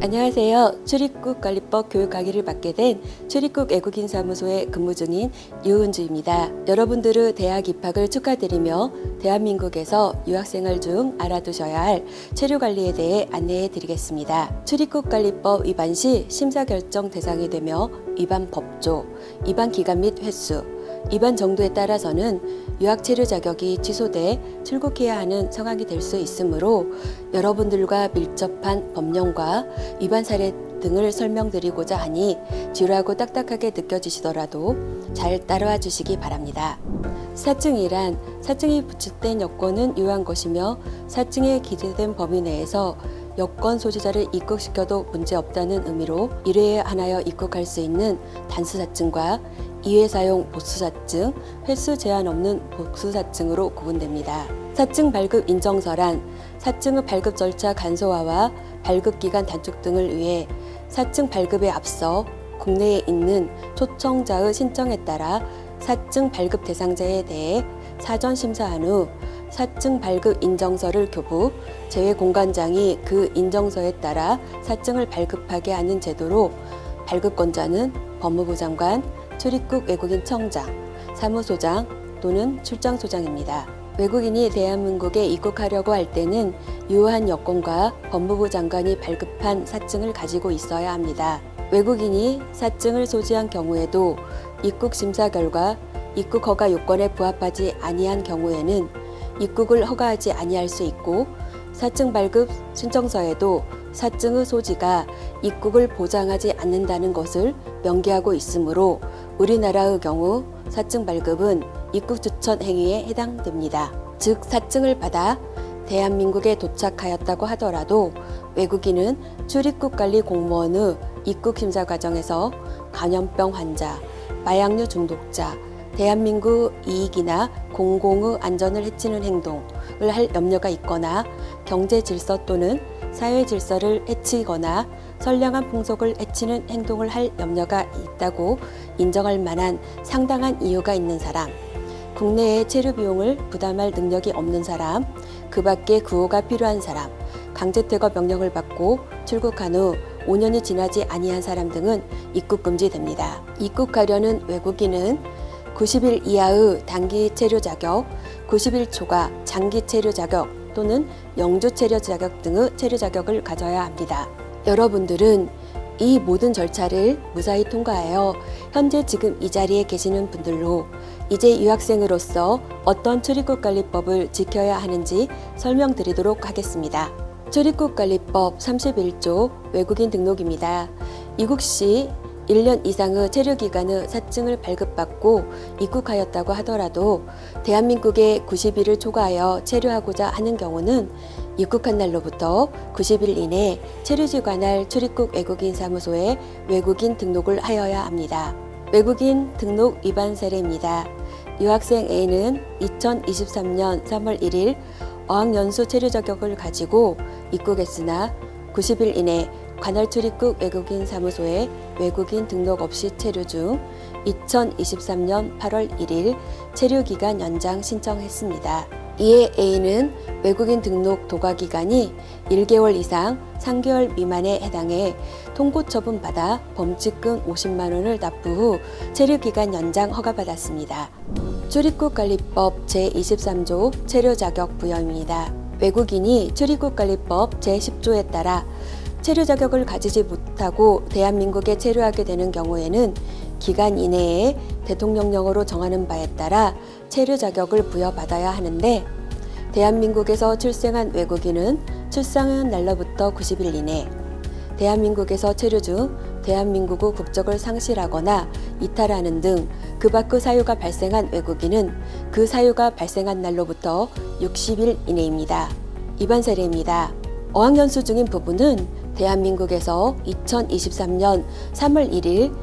안녕하세요. 출입국관리법 교육 강의를 맡게 된 출입국 외국인 사무소에 근무 중인 유은주입니다. 여러분들의 대학 입학을 축하드리며 대한민국에서 유학생활 중 알아두셔야 할 체류 관리에 대해 안내해 드리겠습니다. 출입국관리법 위반 시 심사 결정 대상이 되며 위반 법조, 위반 기간 및 횟수, 위반 정도에 따라서는 유학 체류 자격이 취소돼 출국해야 하는 상황이 될 수 있으므로 여러분들과 밀접한 법령과 위반 사례 등을 설명드리고자 하니 지루하고 딱딱하게 느껴지시더라도 잘 따라와 주시기 바랍니다. 사증이란 사증이 부착된 여권은 유효한 것이며 사증에 기재된 범위 내에서 여권 소지자를 입국시켜도 문제없다는 의미로 1회에 하나여 입국할 수 있는 단수사증과 2회 사용 보수사증, 횟수 제한 없는 복수사증으로 구분됩니다. 사증 발급 인정서란 사증의 발급 절차 간소화와 발급 기간 단축 등을 위해 사증 발급에 앞서 국내에 있는 초청자의 신청에 따라 사증 발급 대상자에 대해 사전 심사한 후 사증 발급 인정서를 교부, 제외공관장이 그 인정서에 따라 사증을 발급하게 하는 제도로 발급권자는 법무부 장관, 출입국 외국인 청장, 사무소장 또는 출장소장입니다. 외국인이 대한민국에 입국하려고 할 때는 유효한 여권과 법무부 장관이 발급한 사증을 가지고 있어야 합니다. 외국인이 사증을 소지한 경우에도 입국 심사 결과 입국 허가 요건에 부합하지 아니한 경우에는 입국을 허가하지 아니할 수 있고 사증 발급 신청서에도 사증의 소지가 입국을 보장하지 않는다는 것을 명기하고 있으므로 우리나라의 경우 사증 발급은 입국 추천 행위에 해당됩니다. 즉 사증을 받아 대한민국에 도착하였다고 하더라도 외국인은 출입국관리 공무원의 입국 심사 과정에서 감염병 환자, 마약류 중독자, 대한민국 이익이나 공공의 안전을 해치는 행동을 할 염려가 있거나 경제 질서 또는 사회 질서를 해치거나 선량한 풍속을 해치는 행동을 할 염려가 있다고 인정할 만한 상당한 이유가 있는 사람, 국내에 체류 비용을 부담할 능력이 없는 사람, 그 밖에 구호가 필요한 사람, 강제퇴거 명령을 받고 출국한 후 5년이 지나지 아니한 사람 등은 입국 금지됩니다. 입국하려는 외국인은 90일 이하의 단기 체류 자격, 90일 초과 장기 체류 자격 또는 영주 체류 자격 등의 체류 자격을 가져야 합니다. 여러분들은 이 모든 절차를 무사히 통과하여 현재 지금 이 자리에 계시는 분들로 이제 유학생으로서 어떤 출입국관리법을 지켜야 하는지 설명드리도록 하겠습니다. 출입국관리법 31조 외국인 등록입니다. 입국 시 1년 이상의 체류기간의 사증을 발급받고 입국하였다고 하더라도 대한민국에 90일을 초과하여 체류하고자 하는 경우는 입국한 날로부터 90일 이내 체류지 관할 출입국 외국인 사무소에 외국인 등록을 하여야 합니다. 외국인 등록 위반 사례입니다. 유학생 A는 2023년 3월 1일 어학연수 체류 자격을 가지고 입국했으나 90일 이내 관할 출입국 외국인 사무소에 외국인 등록 없이 체류 중 2023년 8월 1일 체류기간 연장 신청했습니다. 이에 A는 외국인 등록 도과 기간이 1개월 이상 3개월 미만에 해당해 통고 처분받아 범칙금 50만 원을 납부 후 체류기간 연장 허가받았습니다. 출입국관리법 제23조 체류 자격 부여입니다. 외국인이 출입국관리법 제10조에 따라 체류 자격을 가지지 못하고 대한민국에 체류하게 되는 경우에는 기간 이내에 대통령령으로 정하는 바에 따라 체류 자격을 부여받아야 하는데 대한민국에서 출생한 외국인은 출생한 날로부터 90일 이내 대한민국에서 체류 중 대한민국의 국적을 상실하거나 이탈하는 등 그 밖의 사유가 발생한 외국인은 그 사유가 발생한 날로부터 60일 이내입니다. 위반 사례입니다. 어학연수 중인 부부는 대한민국에서 2023년 3월 1일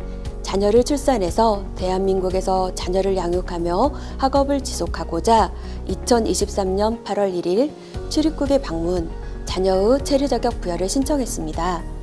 자녀를 출산해서 대한민국에서 자녀를 양육하며 학업을 지속하고자 2023년 8월 1일 출입국에 방문, 자녀의 체류 자격 부여를 신청했습니다.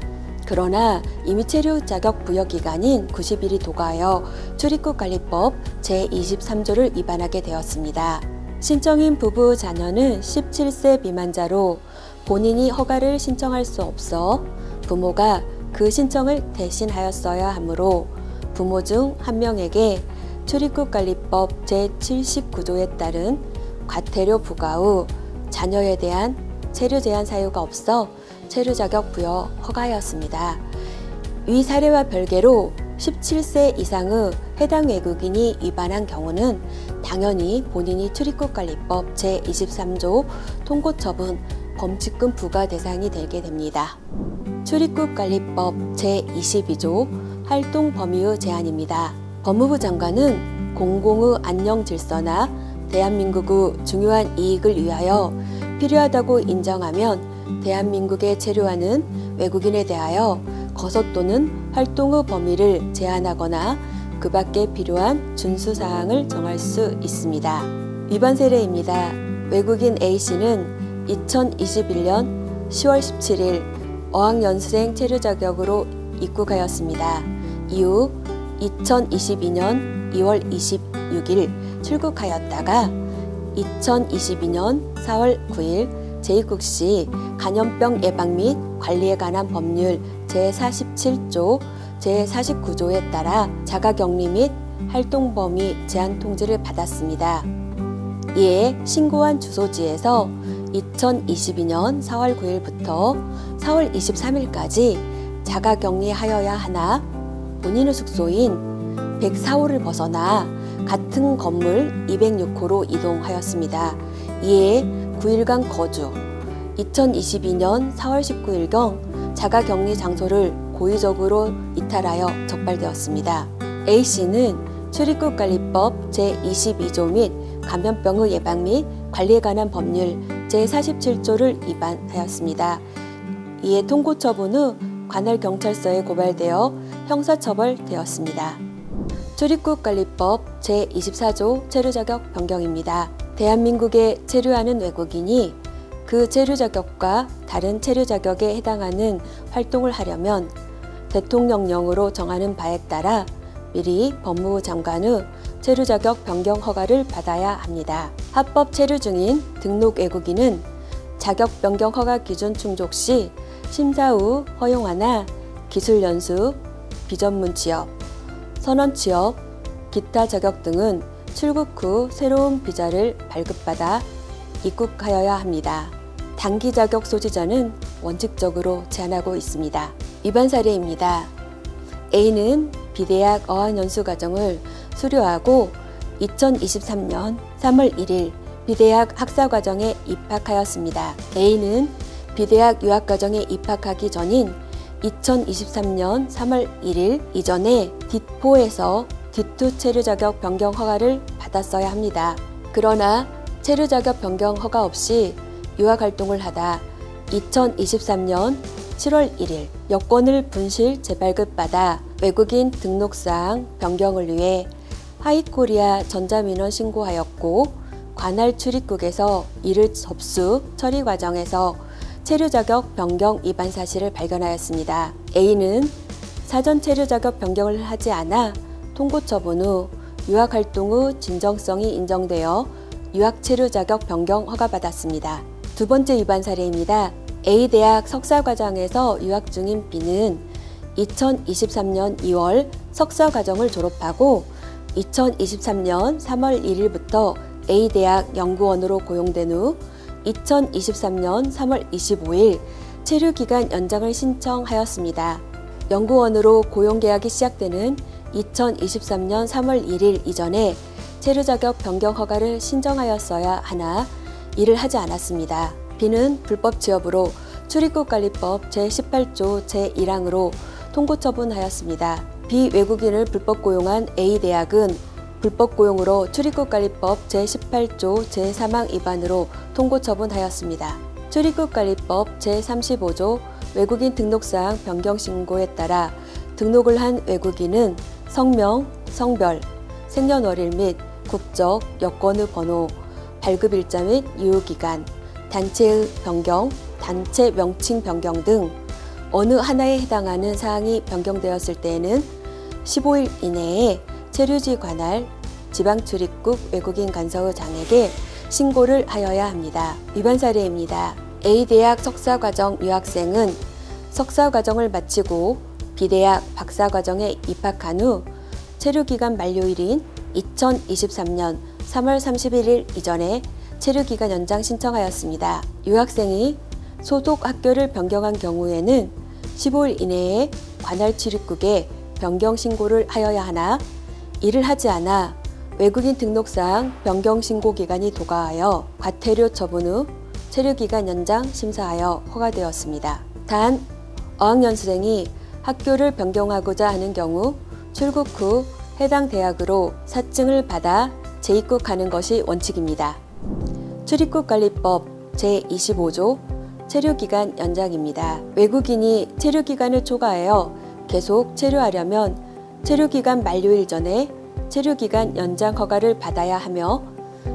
그러나 이미 체류 자격 부여 기간인 90일이 도과하여 출입국관리법 제23조를 위반하게 되었습니다. 신청인 부부 자녀는 17세 미만자로 본인이 허가를 신청할 수 없어 부모가 그 신청을 대신하였어야 하므로 부모 중 한 명에게 출입국관리법 제79조에 따른 과태료 부과 후 자녀에 대한 체류 제한 사유가 없어 체류 자격 부여 허가하였습니다. 위 사례와 별개로 17세 이상의 해당 외국인이 위반한 경우는 당연히 본인이 출입국관리법 제23조 통고처분 범칙금 부과 대상이 되게 됩니다. 출입국관리법 제22조 활동 범위의 제한입니다. 법무부 장관은 공공의 안녕 질서나 대한민국의 중요한 이익을 위하여 필요하다고 인정하면 대한민국에 체류하는 외국인에 대하여 거소 또는 활동의 범위를 제한하거나 그 밖에 필요한 준수사항을 정할 수 있습니다. 위반 사례입니다. 외국인 A씨는 2021년 10월 17일 어학연수생 체류 자격으로 입국하였습니다. 이후 2022년 2월 26일 출국하였다가 2022년 4월 9일 재입국 시 감염병 예방 및 관리에 관한 법률 제47조, 제49조에 따라 자가격리 및 활동범위 제한 통지를 받았습니다. 이에 신고한 주소지에서 2022년 4월 9일부터 4월 23일까지 자가격리하여야 하나 본인의 숙소인 104호를 벗어나 같은 건물 206호로 이동하였습니다. 이에 9일간 거주, 2022년 4월 19일경 자가격리 장소를 고의적으로 이탈하여 적발되었습니다. A씨는 출입국관리법 제22조 및 감염병의 예방 및 관리에 관한 법률 제47조를 위반하였습니다. 이에 통고처분 후 관할 경찰서에 고발되어 형사처벌되었습니다. 출입국관리법 제24조 체류자격 변경입니다. 대한민국에 체류하는 외국인이 그 체류자격과 다른 체류자격에 해당하는 활동을 하려면 대통령령으로 정하는 바에 따라 미리 법무부 장관의 체류자격 변경 허가를 받아야 합니다. 합법 체류 중인 등록 외국인은 자격 변경 허가 기준 충족 시 심사 후 허용하나 기술연수, 비전문 취업, 선원 취업, 기타 자격 등은 출국 후 새로운 비자를 발급받아 입국하여야 합니다. 단기 자격 소지자는 원칙적으로 제한하고 있습니다. 위반 사례입니다. A는 비대학 어학연수 과정을 수료하고 2023년 3월 1일 비대학 학사과정에 입학하였습니다. A는 비대학 유학과정에 입학하기 전인 2023년 3월 1일 이전에 뒷포에서 D2 체류자격 변경 허가를 받았어야 합니다. 그러나 체류자격 변경 허가 없이 유학활동을 하다 2023년 7월 1일 여권을 분실 재발급받아 외국인 등록사항 변경을 위해 하이코리아 전자민원 신고하였고 관할 출입국에서 이를 접수 처리 과정에서 체류자격 변경 위반 사실을 발견하였습니다. A는 사전 체류자격 변경을 하지 않아 통고처분 후 유학활동 후 진정성이 인정되어 유학체류자격 변경 허가받았습니다. 두 번째 위반 사례입니다. A대학 석사과정에서 유학 중인 B는 2023년 2월 석사과정을 졸업하고 2023년 3월 1일부터 A대학 연구원으로 고용된 후 2023년 3월 25일 체류기간 연장을 신청하였습니다. 연구원으로 고용계약이 시작되는 2023년 3월 1일 이전에 체류자격 변경 허가를 신청하였어야 하나 이를 하지 않았습니다. B는 불법 취업으로 출입국관리법 제18조 제1항으로 통고처분하였습니다. B 외국인을 불법 고용한 A대학은 불법 고용으로 출입국관리법 제18조 제3항 위반으로 통고처분하였습니다. 출입국관리법 제35조 외국인 등록사항 변경 신고에 따라 등록을 한 외국인은 성명, 성별, 생년월일 및 국적, 여권의 번호, 발급일자 및 유효기간, 단체의 변경, 단체 명칭 변경 등 어느 하나에 해당하는 사항이 변경되었을 때에는 15일 이내에 체류지 관할 지방출입국 외국인 간서의 장에게 신고를 하여야 합니다. 위반 사례입니다. A대학 석사과정 유학생은 석사과정을 마치고 비대학 박사과정에 입학한 후 체류기간 만료일인 2023년 3월 31일 이전에 체류기간 연장 신청하였습니다. 유학생이 소속 학교를 변경한 경우에는 15일 이내에 관할 출입국에 변경 신고를 하여야 하나, 이를 하지 않아 외국인 등록상 변경 신고 기간이 도과하여 과태료 처분 후 체류기간 연장 심사하여 허가되었습니다. 단, 어학연수생이 학교를 변경하고자 하는 경우 출국 후 해당 대학으로 사증을 받아 재입국하는 것이 원칙입니다. 출입국관리법 제25조 체류기간 연장입니다. 외국인이 체류기간을 초과하여 계속 체류하려면 체류기간 만료일 전에 체류기간 연장 허가를 받아야 하며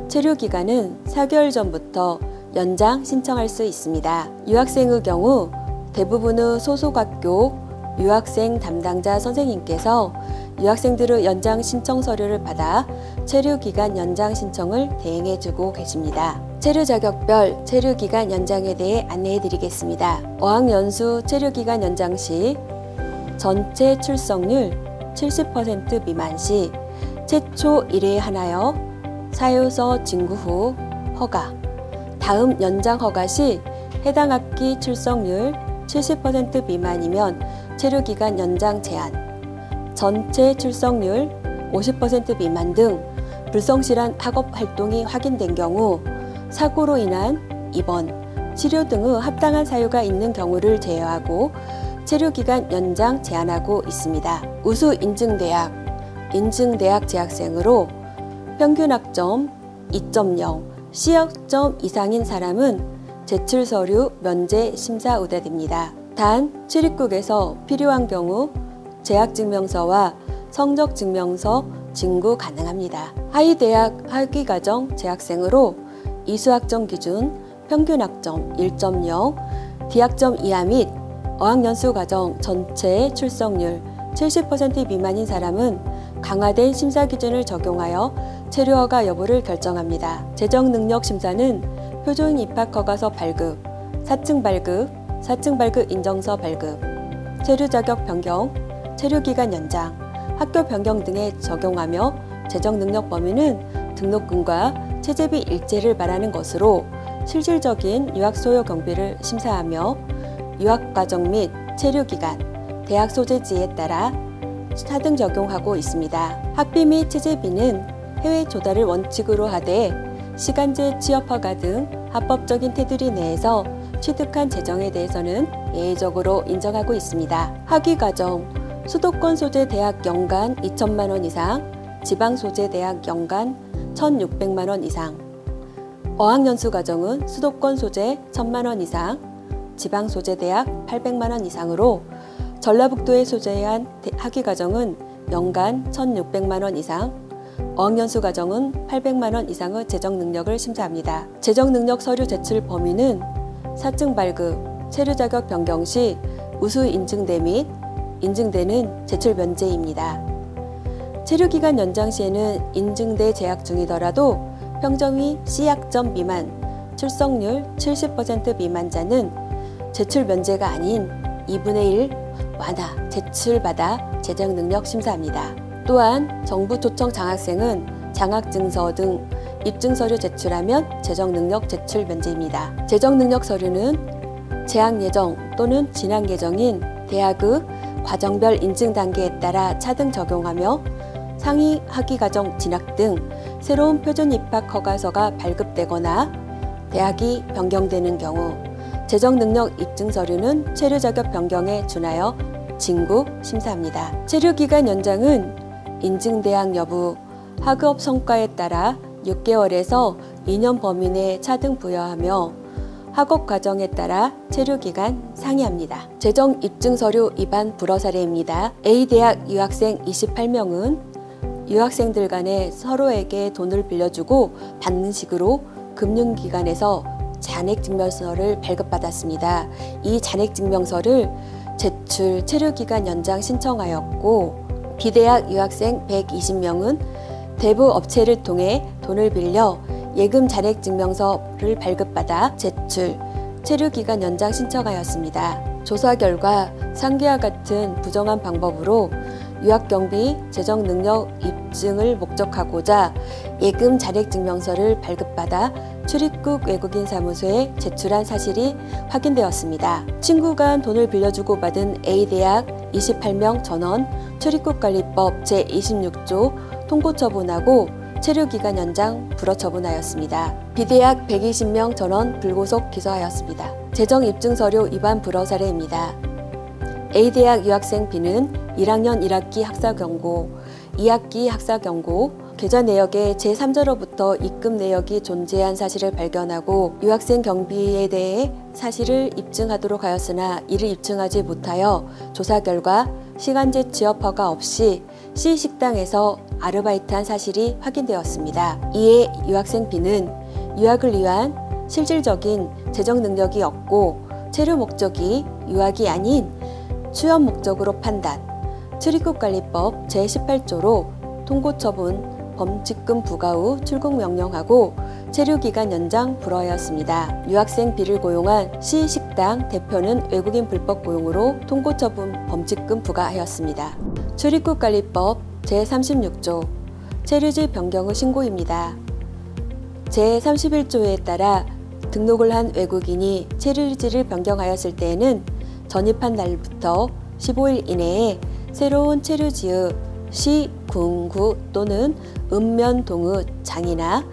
체류기간은 4개월 전부터 연장 신청할 수 있습니다. 유학생의 경우 대부분의 소속학교 유학생 담당자 선생님께서 유학생들의 연장 신청 서류를 받아 체류기간 연장 신청을 대행해주고 계십니다. 체류 자격별 체류기간 연장에 대해 안내해 드리겠습니다. 어학연수 체류기간 연장 시 전체 출석률 70% 미만 시 최초 1회에 하나여 사유서 진구 후 허가. 다음 연장 허가 시 해당 학기 출석률 70% 미만이면 체류기간 연장 제한. 전체 출석률 50% 미만 등 불성실한 학업 활동이 확인된 경우 사고로 인한 입원, 치료 등의 합당한 사유가 있는 경우를 제외하고 체류기간 연장 제한하고 있습니다. 우수 인증대학, 인증대학 재학생으로 평균 학점 2.0, C학점 이상인 사람은 제출 서류 면제 심사 우대됩니다. 단, 출입국에서 필요한 경우 재학증명서와 성적증명서 진구 가능합니다. 하위대학 학위과정 재학생으로 이수학점 기준 평균 학점 1.0, D학점 이하 및 어학연수과정 전체 출석률 70% 미만인 사람은 강화된 심사 기준을 적용하여 체류허가 여부를 결정합니다. 재정능력심사는 표준 입학허가서 발급, 사증 발급, 사증 발급 인정서 발급, 체류 자격 변경, 체류기간 연장, 학교 변경 등에 적용하며 재정능력 범위는 등록금과 체재비 일제를 말하는 것으로 실질적인 유학 소요 경비를 심사하며 유학과정 및 체류기간, 대학 소재지에 따라 차등 적용하고 있습니다. 학비 및 체재비는 해외 조달을 원칙으로 하되 시간제 취업허가 등 합법적인 테두리 내에서 취득한 재정에 대해서는 예외적으로 인정하고 있습니다. 학위과정, 수도권 소재 대학 연간 2천만 원 이상, 지방 소재 대학 연간 1,600만 원 이상. 어학연수 과정은 수도권 소재 1,000만 원 이상, 지방 소재 대학 800만 원 이상으로 전라북도에 소재한 학위과정은 연간 1,600만 원 이상, 어학연수 과정은 800만 원 이상의 재정 능력을 심사합니다. 재정 능력 서류 제출 범위는 사증 발급, 체류 자격 변경 시 우수 인증대 및 인증대는 제출 면제입니다. 체류기간 연장 시에는 인증대 재학 중이더라도 평점이 C학점 미만, 출석률 70% 미만자는 제출 면제가 아닌 2분의 1 완화, 제출받아 재정능력 심사합니다. 또한 정부 초청 장학생은 장학증서 등 입증서류 제출하면 재정능력 제출 면제입니다. 재정능력 서류는 재학 예정 또는 진학 예정인 대학의 과정별 인증 단계에 따라 차등 적용하며 상위 학위과정 진학 등 새로운 표준 입학 허가서가 발급되거나 대학이 변경되는 경우 재정능력 입증 서류는 체류 자격 변경에 준하여 진구 심사합니다. 체류기간 연장은 인증대학 여부, 학업 성과에 따라 6개월에서 2년 범위 내에 차등 부여하며 학업 과정에 따라 체류기간 상이합니다. 재정 입증 서류 위반 불허 사례입니다. A대학 유학생 28명은 유학생들 간에 서로에게 돈을 빌려주고 받는 식으로 금융기관에서 잔액증명서를 발급받았습니다. 이 잔액증명서를 제출 체류기간 연장 신청하였고 B대학 유학생 120명은 대부 업체를 통해 돈을 빌려 예금 잔액증명서를 발급받아 제출, 체류기간 연장 신청하였습니다. 조사 결과 상기와 같은 부정한 방법으로 유학경비 재정 능력 입증을 목적하고자 예금 자력증명서를 발급받아 출입국 외국인 사무소에 제출한 사실이 확인되었습니다. 친구가 돈을 빌려주고 받은 A대학 28명 전원 출입국관리법 제26조 통고 처분하고 체류기간 연장 불허 처분하였습니다. B대학 120명 전원 불구속 기소하였습니다. 재정 입증서류 위반 불허 사례입니다. A대학 유학생 B는 1학년 1학기 학사경고, 2학기 학사경고, 계좌 내역에 제3자로부터 입금 내역이 존재한 사실을 발견하고 유학생 경비에 대해 사실을 입증하도록 하였으나 이를 입증하지 못하여 조사 결과 시간제 취업 허가 없이 C식당에서 아르바이트한 사실이 확인되었습니다. 이에 유학생 B는 유학을 위한 실질적인 재정 능력이 없고 체류 목적이 유학이 아닌 취업 목적으로 판단, 출입국관리법 제18조로 통고 처분, 범칙금 부과 후 출국 명령하고 체류기간 연장 불허하였습니다. 유학생 B를 고용한 C식당 대표는 외국인 불법 고용으로 통고 처분, 범칙금 부과하였습니다. 출입국관리법 제36조 체류지 변경 후 신고입니다. 제31조에 따라 등록을 한 외국인이 체류지를 변경하였을 때에는 전입한 날부터 15일 이내에 새로운 체류지의 시, 군, 구 또는 읍면, 동의, 장이나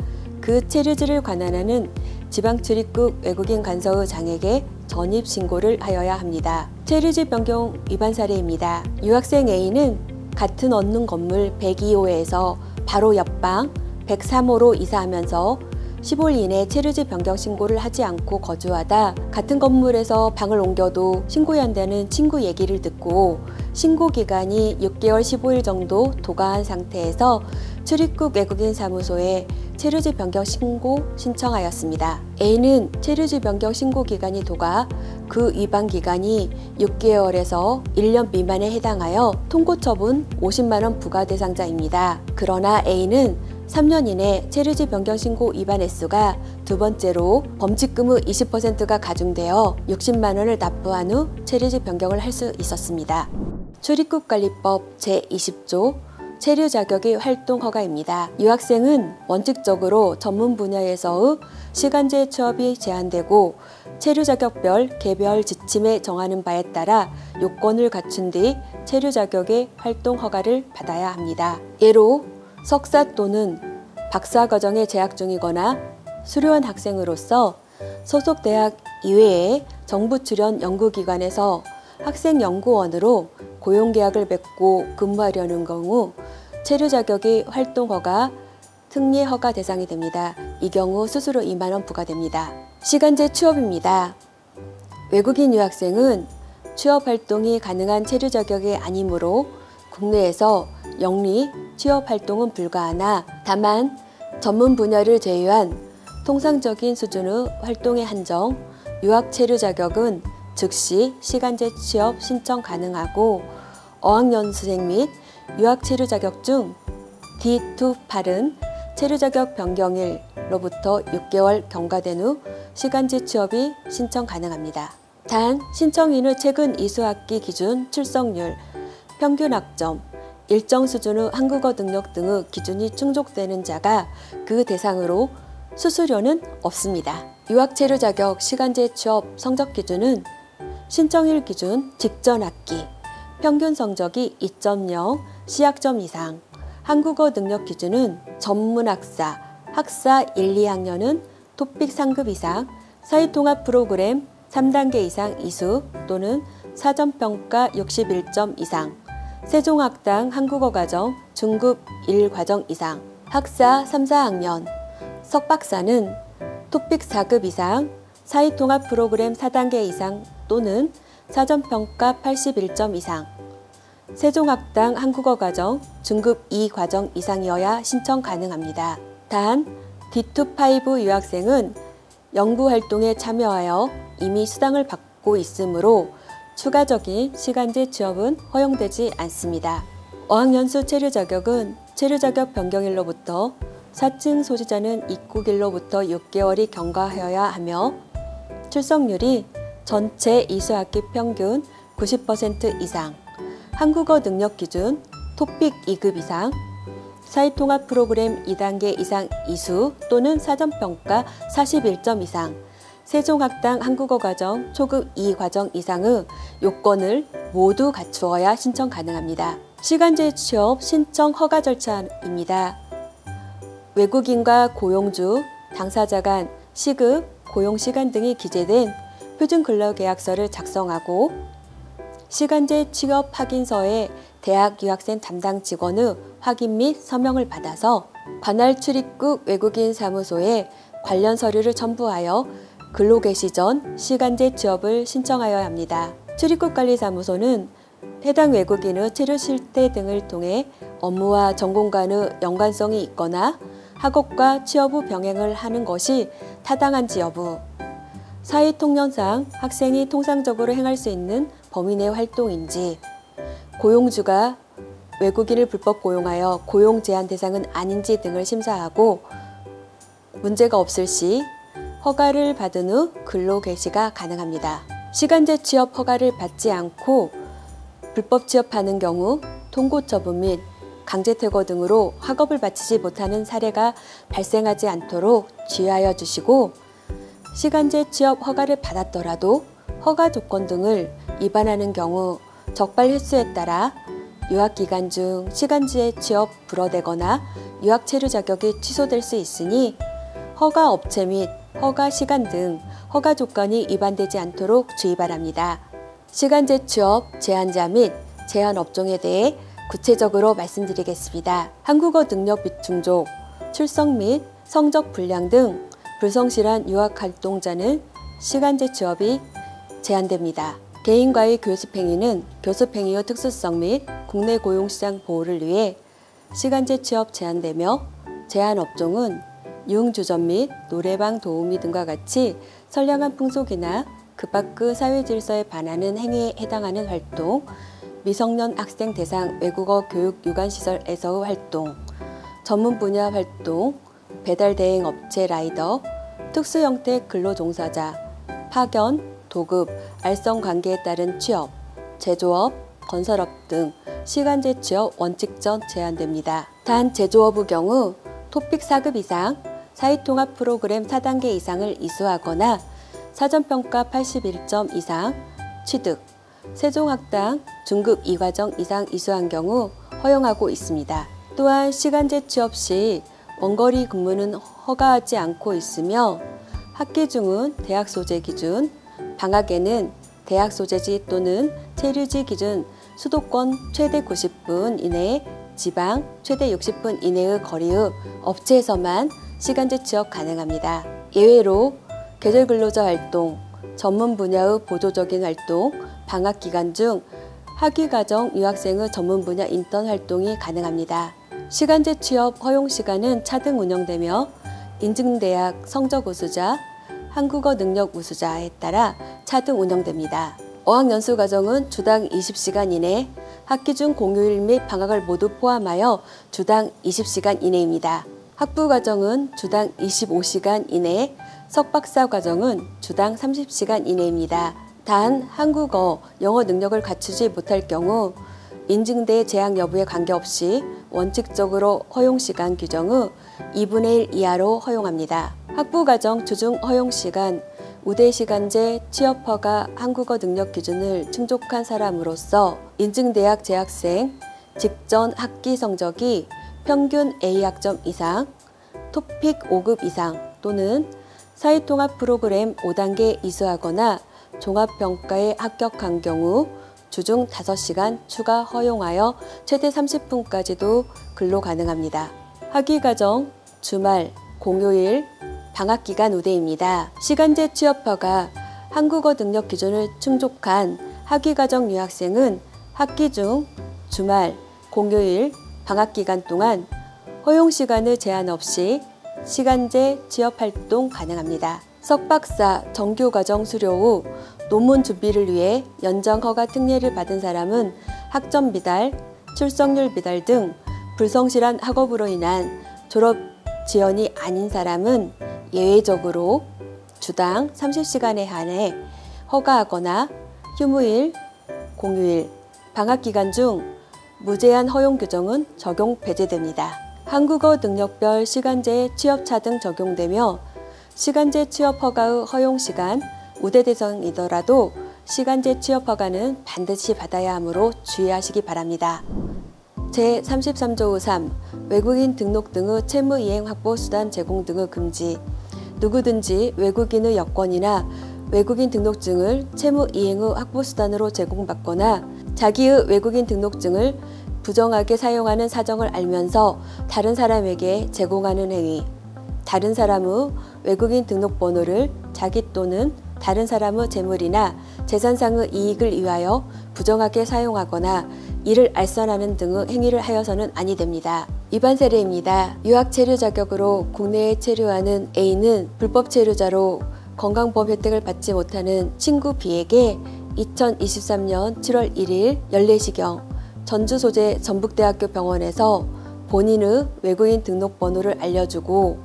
그 체류지를 관할하는 지방출입국 외국인 관서의 장에게 전입 신고를 하여야 합니다. 체류지 변경 위반 사례입니다. 유학생 A는 같은 얻는 건물 102호에서 바로 옆방 103호로 이사하면서 15일 이내 체류지 변경 신고를 하지 않고 거주하다 같은 건물에서 방을 옮겨도 신고해야 한다는 친구 얘기를 듣고 신고 기간이 6개월 15일 정도 도가한 상태에서 출입국 외국인 사무소에 체류지 변경 신고 신청하였습니다. A는 체류지 변경 신고 기간이 도가 그 위반 기간이 6개월에서 1년 미만에 해당하여 통고 처분 50만 원 부과 대상자입니다. 그러나 A는 3년 이내 체류지 변경 신고 위반 횟수가 두 번째로 범칙금의 20%가 가중되어 60만 원을 납부한 후 체류지 변경을 할 수 있었습니다. 출입국관리법 제20조 체류 자격의 활동 허가입니다. 유학생은 원칙적으로 전문 분야에서의 시간제 취업이 제한되고 체류 자격별 개별 지침에 정하는 바에 따라 요건을 갖춘 뒤 체류 자격의 활동 허가를 받아야 합니다. 예로 석사 또는 박사 과정에 재학 중이거나 수료한 학생으로서 소속 대학 이외의 정부 출연 연구기관에서 학생연구원으로 고용계약을 맺고 근무하려는 경우 체류 자격의 활동 허가, 특례 허가 대상이 됩니다. 이 경우 수수료 2만 원 부과됩니다. 시간제 취업입니다. 외국인 유학생은 취업 활동이 가능한 체류 자격이 아니므로 국내에서 영리 취업 활동은 불가하나 다만 전문 분야를 제외한 통상적인 수준의 활동에 한정 유학 체류 자격은 즉시 시간제 취업 신청 가능하고 어학연수생 및 유학 체류 자격 중 D2-8은 체류 자격 변경일로부터 6개월 경과된 후 시간제 취업이 신청 가능합니다. 단 신청인의 최근 이수학기 기준 출석률, 평균 학점, 일정 수준의 한국어 능력 등의 기준이 충족되는 자가 그 대상으로 수수료는 없습니다. 유학 체류 자격 시간제 취업 성적 기준은 신청일 기준 직전 학기, 평균 성적이 2.0, C학점 이상, 한국어 능력 기준은 전문 학사, 학사 1, 2학년은 토픽 상급 이상, 사회통합 프로그램 3단계 이상 이수 또는 사전평가 61점 이상, 세종학당 한국어 과정 중급 1과정 이상, 학사 3, 4학년, 석박사는 토픽 4급 이상, 사회통합 프로그램 4단계 이상 또는 사전평가 81점 이상, 세종학당 한국어 과정 중급 2과정 이상이어야 신청 가능합니다. 단 D2-5 유학생은 연구활동에 참여하여 이미 수당을 받고 있으므로 추가적인 시간제 취업은 허용되지 않습니다. 어학연수 체류 자격은 체류 자격 변경일로부터 사증 소지자는 입국일로부터 6개월이 경과하여야 하며 출석률이 전체 이수학기 평균 90% 이상, 한국어 능력 기준 토픽 2급 이상, 사회통합 프로그램 2단계 이상 이수 또는 사전평가 41점 이상, 세종학당 한국어 과정 초급 2과정 이상의 요건을 모두 갖추어야 신청 가능합니다. 시간제 취업 신청 허가 절차입니다. 외국인과 고용주, 당사자 간 시급, 고용시간 등이 기재된 표준근로계약서를 작성하고 시간제 취업 확인서에 대학 유학생 담당 직원의 확인 및 서명을 받아서 관할 출입국 외국인 사무소에 관련 서류를 첨부하여 근로 개시 전 시간제 취업을 신청하여야 합니다. 출입국관리사무소는 해당 외국인의 체류 실태 등을 통해 업무와 전공간의 연관성이 있거나 학업과 취업 후 병행을 하는 것이 타당한지 여부, 사회통념상 학생이 통상적으로 행할 수 있는 범위 내 활동인지, 고용주가 외국인을 불법 고용하여 고용 제한 대상은 아닌지 등을 심사하고 문제가 없을 시 허가를 받은 후 근로 개시가 가능합니다. 시간제 취업 허가를 받지 않고 불법 취업하는 경우 통고 처분 및 강제 퇴거 등으로 학업을 마치지 못하는 사례가 발생하지 않도록 주의하여 주시고, 시간제 취업 허가를 받았더라도 허가 조건 등을 위반하는 경우 적발 횟수에 따라 유학기간 중 시간제 취업 불허되거나 유학 체류 자격이 취소될 수 있으니 허가 업체 및 허가 시간 등 허가 조건이 위반되지 않도록 주의 바랍니다. 시간제 취업 제한자 및 제한 업종에 대해 구체적으로 말씀드리겠습니다. 한국어 능력 비충족, 출석 및 성적 불량 등 불성실한 유학 활동자는 시간제 취업이 제한됩니다. 개인과의 교습행위는 교습행위의 특수성 및 국내 고용시장 보호를 위해 시간제 취업 제한되며, 제한 업종은 유흥주점 및 노래방 도우미 등과 같이 선량한 풍속이나 그 밖의 사회 질서에 반하는 행위에 해당하는 활동, 미성년 학생 대상 외국어 교육 유관시설에서의 활동, 전문 분야 활동, 배달 대행 업체 라이더, 특수 형태 근로 종사자, 파견, 도급, 알선 관계에 따른 취업, 제조업, 건설업 등 시간제 취업 원칙전 제한됩니다. 단 제조업의 경우 토픽 4급 이상, 사회통합 프로그램 4단계 이상을 이수하거나 사전평가 81점 이상 취득, 세종학당 중급 2과정 이상 이수한 경우 허용하고 있습니다. 또한 시간제 취업 시 원거리 근무는 허가하지 않고 있으며, 학기 중은 대학 소재 기준, 방학에는 대학 소재지 또는 체류지 기준 수도권 최대 90분 이내, 지방 최대 60분 이내의 거리의 업체에서만 시간제 취업 가능합니다. 예외로 계절 근로자 활동, 전문 분야의 보조적인 활동, 방학 기간 중 학위과정 유학생의 전문 분야 인턴 활동이 가능합니다. 시간제 취업 허용 시간은 차등 운영되며 인증대학 성적 우수자, 한국어 능력 우수자에 따라 차등 운영됩니다. 어학연수 과정은 주당 20시간 이내, 학기 중 공휴일 및 방학을 모두 포함하여 주당 20시간 이내입니다. 학부 과정은 주당 25시간 이내, 석박사 과정은 주당 30시간 이내입니다. 단 한국어, 영어 능력을 갖추지 못할 경우 인증대 재학 여부에 관계없이 원칙적으로 허용시간 규정의 2분의 1 이하로 허용합니다. 학부과정 주중 허용시간, 우대시간제 취업허가 한국어 능력 기준을 충족한 사람으로서 인증대학 재학생, 직전 학기 성적이 평균 A학점 이상, 토픽 5급 이상 또는 사회통합 프로그램 5단계 이수하거나 종합평가에 합격한 경우 주중 5시간 추가 허용하여 최대 30분까지도 근로 가능합니다. 학위과정, 주말, 공휴일, 방학기간 우대입니다. 시간제 취업허가 한국어 능력 기준을 충족한 학위과정 유학생은 학기 중, 주말, 공휴일, 방학기간 동안 허용시간의 제한 없이 시간제 취업활동 가능합니다. 석박사 정규과정 수료 후 논문 준비를 위해 연장허가 특례를 받은 사람은 학점 미달, 출석률 미달 등 불성실한 학업으로 인한 졸업 지연이 아닌 사람은 예외적으로 주당 30시간에 한해 허가하거나 휴무일, 공휴일, 방학기간 중 무제한 허용 규정은 적용 배제됩니다. 한국어 능력별 시간제 취업차 등 적용되며 시간제 취업 허가의 허용시간, 우대 대상이더라도 시간제 취업 허가는 반드시 받아야 하므로 주의하시기 바랍니다. 제33조 3. 외국인 등록 등의 채무 이행 확보 수단 제공 등의 금지. 누구든지 외국인의 여권이나 외국인 등록증을 채무 이행의 확보 수단으로 제공받거나 자기의 외국인 등록증을 부정하게 사용하는 사정을 알면서 다른 사람에게 제공하는 행위, 다른 사람의 외국인 등록번호를 자기 또는 다른 사람의 재물이나 재산상의 이익을 위하여 부정하게 사용하거나 이를 알선하는 등의 행위를 하여서는 아니 됩니다. 위반 사례입니다. 유학 체류 자격으로 국내에 체류하는 A는 불법 체류자로 건강보험 혜택을 받지 못하는 친구 B에게 2023년 7월 1일 14시경 전주 소재 전북대학교 병원에서 본인의 외국인 등록번호를 알려주고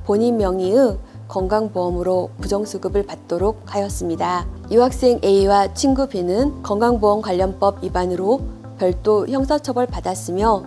본인 명의의 건강보험으로 부정수급을 받도록 하였습니다. 유학생 A와 친구 B는 건강보험관련법 위반으로 별도 형사처벌 받았으며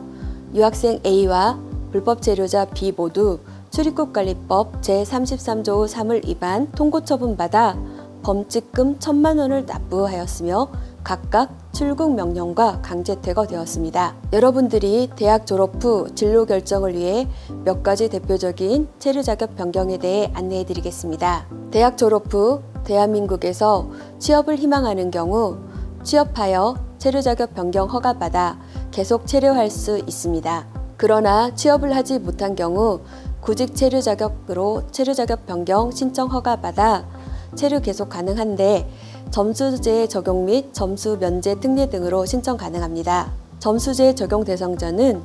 유학생 A와 불법 체류자 B 모두 출입국관리법 제33조 3을 위반 통고처분받아 범칙금 1,000만 원을 납부하였으며 각각 출국 명령과 강제 퇴거되었습니다. 여러분들이 대학 졸업 후 진로 결정을 위해 몇 가지 대표적인 체류 자격 변경에 대해 안내해 드리겠습니다. 대학 졸업 후 대한민국에서 취업을 희망하는 경우 취업하여 체류 자격 변경 허가받아 계속 체류할 수 있습니다. 그러나 취업을 하지 못한 경우 구직 체류 자격으로 체류 자격 변경 신청 허가받아 체류 계속 가능한데 점수제 적용 및 점수 면제 특례 등으로 신청 가능합니다. 점수제 적용 대상자는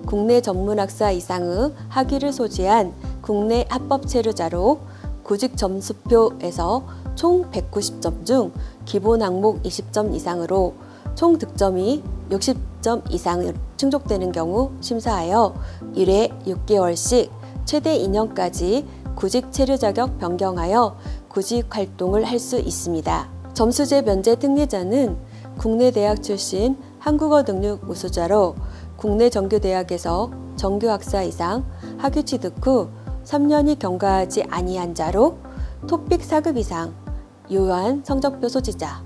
국내 전문학사 이상의 학위를 소지한 국내 합법 체류자로 구직 점수표에서 총 190점 중 기본 항목 20점 이상으로 총 득점이 60점 이상 충족되는 경우 심사하여 1회 6개월씩 최대 2년까지 구직 체류 자격 변경하여 구직 활동을 할 수 있습니다. 점수제 면제 특례자는 국내 대학 출신 한국어 능력 우수자로 국내 정규대학에서 정규학사 이상 학위 취득 후 3년이 경과하지 아니한 자로 토픽 4급 이상 유효한 성적표 소지자,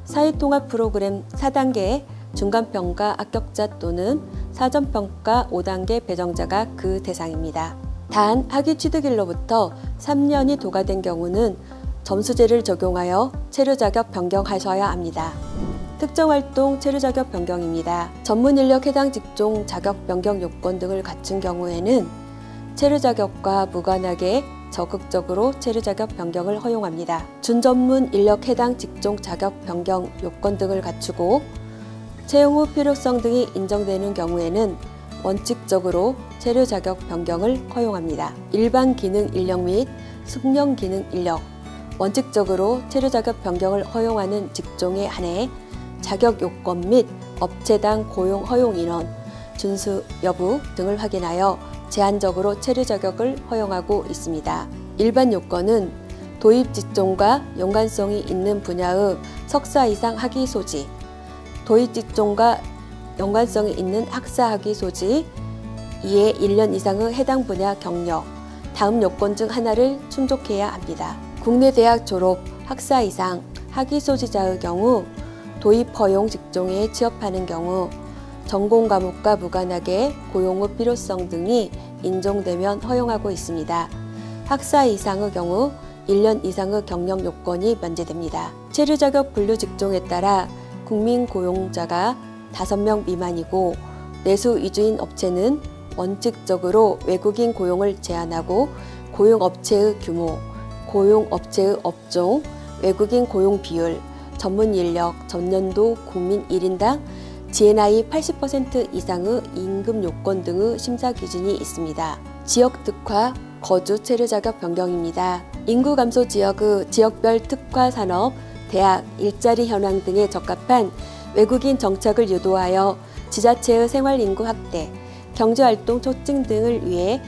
사회통합 프로그램 4단계 중간평가 합격자 또는 사전평가 5단계 배정자가 그 대상입니다. 단 학위 취득일로부터 3년이 도과된 경우는 점수제를 적용하여 체류 자격 변경하셔야 합니다. 특정활동 체류 자격 변경입니다. 전문인력 해당 직종 자격 변경 요건 등을 갖춘 경우에는 체류 자격과 무관하게 적극적으로 체류 자격 변경을 허용합니다. 준전문 인력 해당 직종 자격 변경 요건 등을 갖추고 채용 후 필요성 등이 인정되는 경우에는 원칙적으로 체류 자격 변경을 허용합니다. 일반 기능 인력 및 숙련 기능 인력, 원칙적으로 체류 자격 변경을 허용하는 직종에 한해 자격 요건 및 업체당 고용 허용 인원, 준수 여부 등을 확인하여 제한적으로 체류 자격을 허용하고 있습니다. 일반 요건은 도입 직종과 연관성이 있는 분야의 석사 이상 학위 소지, 도입 직종과 연관성이 있는 학사 학위 소지, 이에 1년 이상의 해당 분야 경력, 다음 요건 중 하나를 충족해야 합니다. 국내 대학 졸업, 학사 이상 학위 소지자의 경우 도입 허용 직종에 취업하는 경우 전공 과목과 무관하게 고용 후 필요성 등이 인정되면 허용하고 있습니다. 학사 이상의 경우 1년 이상의 경력 요건이 면제됩니다. 체류 자격 분류 직종에 따라 국민 고용자가 5명 미만이고 내수 위주인 업체는 원칙적으로 외국인 고용을 제한하고 고용업체의 규모, 고용업체의 업종, 외국인 고용 비율, 전문 인력, 전년도 국민 1인당 GNI 80% 이상의 임금 요건 등의 심사 기준이 있습니다. 지역 특화, 거주 체류 자격 변경입니다. 인구 감소 지역의 지역별 특화 산업, 대학, 일자리 현황 등에 적합한 외국인 정착을 유도하여 지자체의 생활 인구 확대, 경제활동 촉진 등을 위해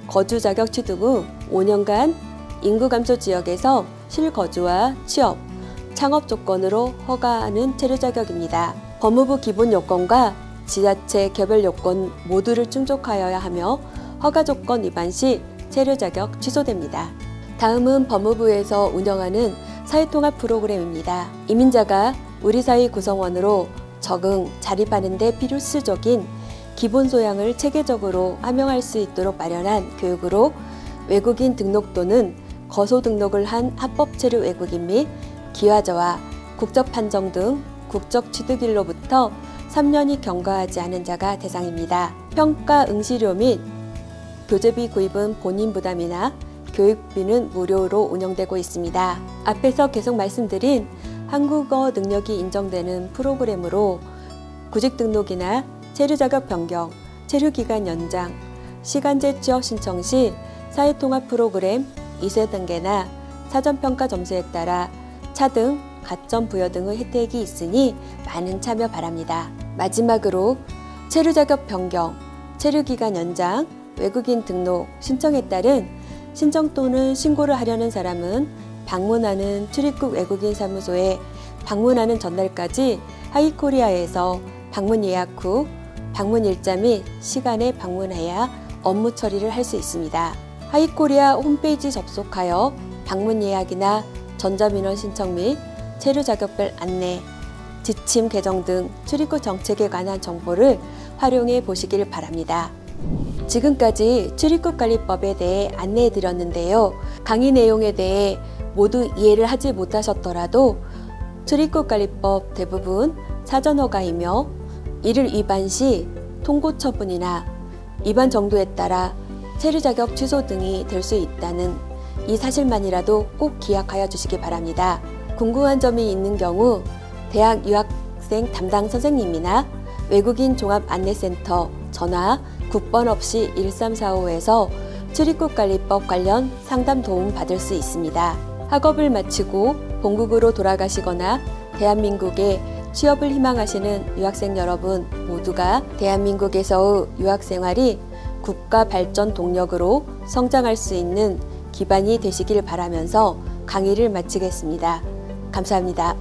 거주 자격 취득 후 5년간 인구 감소 지역에서 실거주와 취업, 창업 조건으로 허가하는 체류 자격입니다. 법무부 기본 요건과 지자체 개별 요건 모두를 충족하여야 하며 허가 조건 위반 시 체류 자격 취소됩니다. 다음은 법무부에서 운영하는 사회통합 프로그램입니다. 이민자가 우리 사회 구성원으로 적응, 자립하는 데 필수적인 기본 소양을 체계적으로 함양할 수 있도록 마련한 교육으로 외국인 등록 또는 거소 등록을 한 합법 체류 외국인 및 기화자와 국적 판정 등 국적 취득일로부터 3년이 경과하지 않은 자가 대상입니다. 평가 응시료 및 교재비 구입은 본인 부담이나 교육비는 무료로 운영되고 있습니다. 앞에서 계속 말씀드린 한국어 능력이 인정되는 프로그램으로 구직 등록이나 체류 자격 변경, 체류 기간 연장, 시간제 취업 신청 시 사회통합 프로그램 2세 단계나 사전평가 점수에 따라 차등, 가점 부여 등의 혜택이 있으니 많은 참여 바랍니다. 마지막으로 체류 자격 변경, 체류 기간 연장, 외국인 등록 신청에 따른 신청 또는 신고를 하려는 사람은 방문하는 출입국 외국인 사무소에 방문하는 전날까지 하이코리아에서 방문 예약 후 방문 일자 및 시간에 방문해야 업무 처리를 할 수 있습니다. 하이코리아 홈페이지 접속하여 방문 예약이나 전자민원 신청 및 체류 자격별 안내, 지침 개정 등 출입국 정책에 관한 정보를 활용해 보시길 바랍니다. 지금까지 출입국관리법에 대해 안내해 드렸는데요. 강의 내용에 대해 모두 이해를 하지 못하셨더라도 출입국관리법 대부분 사전허가이며 이를 위반 시 통고 처분이나 위반 정도에 따라 체류 자격 취소 등이 될 수 있다는 이 사실만이라도 꼭 기억하여 주시기 바랍니다. 궁금한 점이 있는 경우 대학 유학생 담당 선생님이나 외국인 종합안내센터 전화 국번 없이 1345에서 출입국관리법 관련 상담 도움 받을 수 있습니다. 학업을 마치고 본국으로 돌아가시거나 대한민국에 취업을 희망하시는 유학생 여러분 모두가 대한민국에서의 유학생활이 국가 발전 동력으로 성장할 수 있는 기반이 되시길 바라면서 강의를 마치겠습니다. 감사합니다.